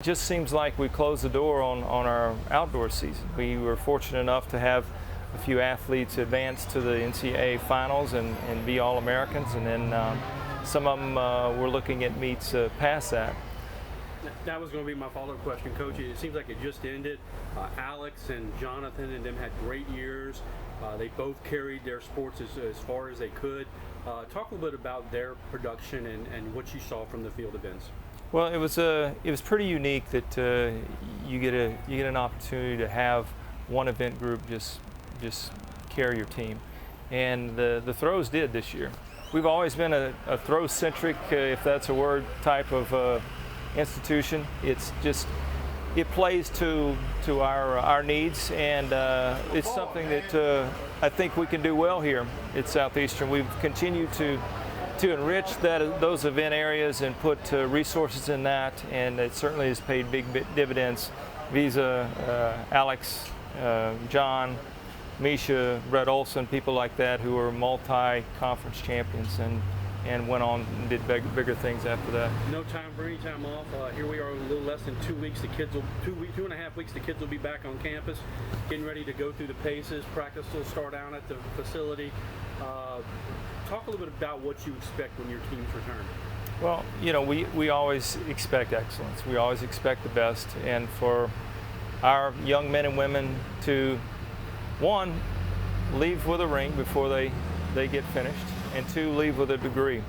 It just seems like we closed the door on our outdoor season. We were fortunate enough to have a few athletes advance to the NCAA finals and be All-Americans, and then some of them were looking at meets past that. That was going to be my follow-up question, Coach. It seems like it just ended. Alex and Jonathan and them had great years. They both carried their sports as far as they could. Talk a little bit about their production and what you saw from the field events. Well, it was pretty unique that you get an opportunity to have one event group just carry your team, and the throws did this year. We've always been a throw-centric, if that's a word, type of institution. It's just it plays to our needs, and it's something that I think we can do well here at Southeastern. We've continued to enrich those event areas and put resources in that, and it certainly has paid big dividends. Visa, Alex, John, Misha, Brett Olson, people like that who are multi-conference champions and went on and did bigger things after that. No time for any time off. Here we are, a little less than 2 weeks. The kids will 2.5 weeks. The kids will be back on campus, getting ready to go through the paces. Practice will start out at the facility. Talk a little bit about what you expect when your teams return. Well, you know, we always expect excellence. We always expect the best, and for our young men and women to, one, leave with a ring before they get finished, and two, leave with a degree.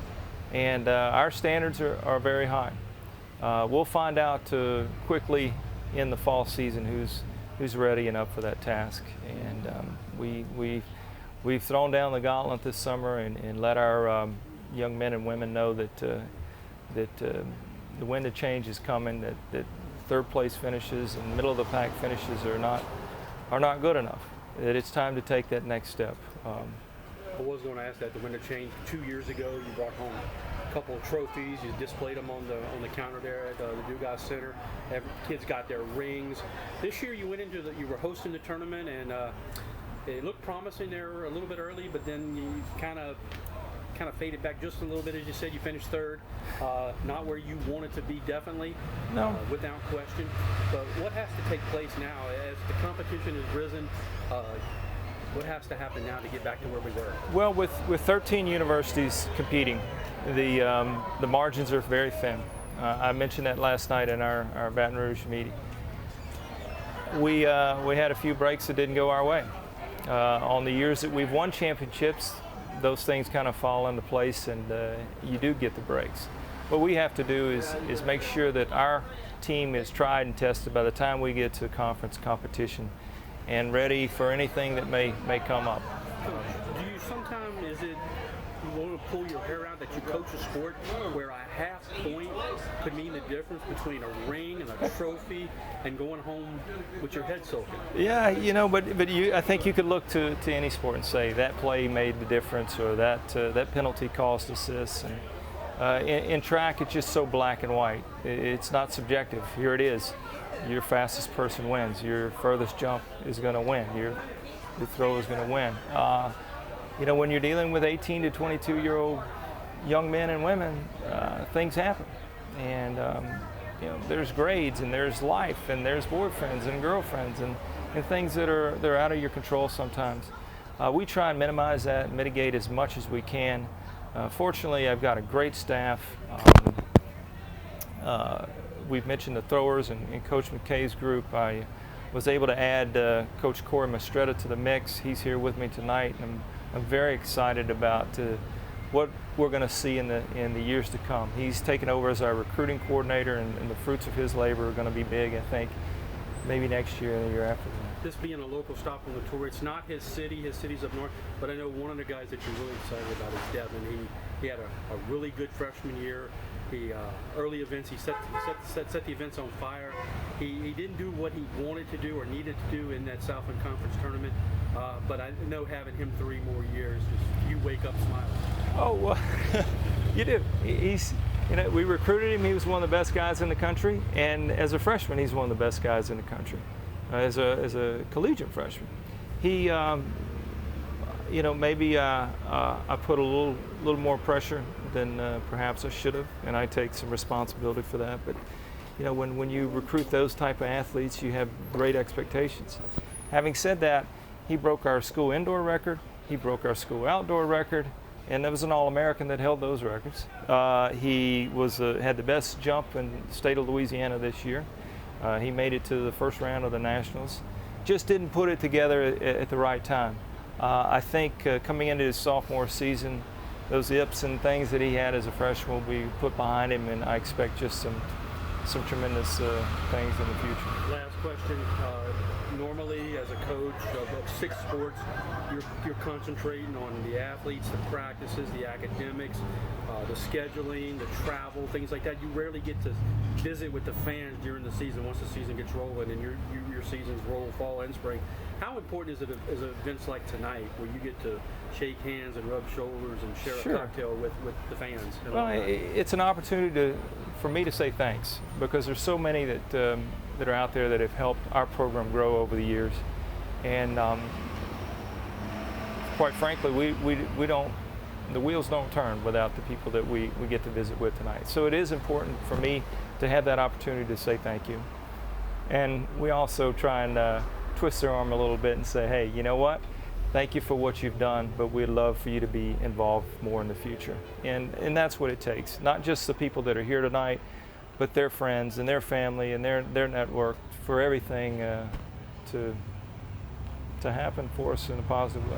And our standards are very high. We'll find out quickly in the fall season who's ready and up for that task. And we've thrown down the gauntlet this summer and let our young men and women know that the wind of change is coming. That third place finishes and middle of the pack finishes are not good enough. That it's time to take that next step. I was going to ask that. The wind of change 2 years ago, you brought home a couple of trophies. You displayed them on the counter there at the Dugas Center. Kids got their rings. This year, you went into you were hosting the tournament, and it looked promising there a little bit early, but then you kind of faded back just a little bit. As you said, you finished third. Not where you wanted to be, definitely. No. Without question. But what has to take place now as the competition has risen? What has to happen now to get back to where we were? Well, with 13 universities competing, the margins are very thin. I mentioned that last night in our Baton Rouge meeting. We had a few breaks that didn't go our way. On the years that we've won championships, those things kind of fall into place, and you do get the breaks. What we have to do is make sure that our team is tried and tested by the time we get to conference competition and ready for anything that may come up. Do you sometimes, is it you want to pull your hair out that you coach a sport where a half point could mean the difference between a ring and a trophy and going home with your head soaking? Yeah, you know, but I think you could look to any sport and say that play made the difference, or that penalty cost us this. And in track, it's just so black and white. It's not subjective. Here it is. Your fastest person wins. Your furthest jump is going to win. Your throw is going to win. You know, when you're dealing with 18 to 22-year-old young men and women, things happen. And you know, there's grades, and there's life, and there's boyfriends and girlfriends, and things they're out of your control sometimes. We try and minimize that and mitigate as much as we can. Fortunately, I've got a great staff. We've mentioned the throwers and Coach McKay's group. I was able to add Coach Corey Mastretta to the mix. He's here with me tonight, and I'm very excited about what we're going to see in the years to come. He's taken over as our recruiting coordinator, and the fruits of his labor are going to be big, I think, maybe next year and the year after that. This being a local stop on the tour, it's not his city's up north, but I know one of the guys that you're really excited about is Devin. He had a really good freshman year. Early events, he set the events on fire. He didn't do what he wanted to do or needed to do in that Southland Conference tournament, but I know having him 3 more years, just you wake up smiling. Oh, well, you do. You know, we recruited him. He was one of the best guys in the country, and as a freshman, he's one of the best guys in the country. As a collegiate freshman, he, you know, maybe I put a little more pressure than perhaps I should have, and I take some responsibility for that. But you know, when you recruit those type of athletes, you have great expectations. Having said that, he broke our school indoor record, he broke our school outdoor record, and there was an All-American that held those records. He had the best jump in the state of Louisiana this year. He made it to the first round of the Nationals. Just didn't put it together at the right time. I think coming into his sophomore season, those yips and things that he had as a freshman will be put behind him, and I expect just some tremendous things in the future. Last question. Normally, as a coach of 6 sports, you're concentrating on the athletes, the practices, the academics, the scheduling, the travel, things like that. You rarely get to visit with the fans during the season once the season gets rolling, and your seasons roll fall and spring. How important is it as events like tonight, where you get to shake hands and rub shoulders and share Sure. a cocktail with the fans? Well, it's an opportunity for me to say thanks, because there's so many that are out there that have helped our program grow over the years, and quite frankly, we don't. The wheels don't turn without the people that we get to visit with tonight. So it is important for me to have that opportunity to say thank you, and we also try and twist their arm a little bit and say, hey, you know what? Thank you for what you've done, but we'd love for you to be involved more in the future. And that's what it takes. Not just the people that are here tonight, but their friends and their family and their network, for everything to happen for us in a positive way.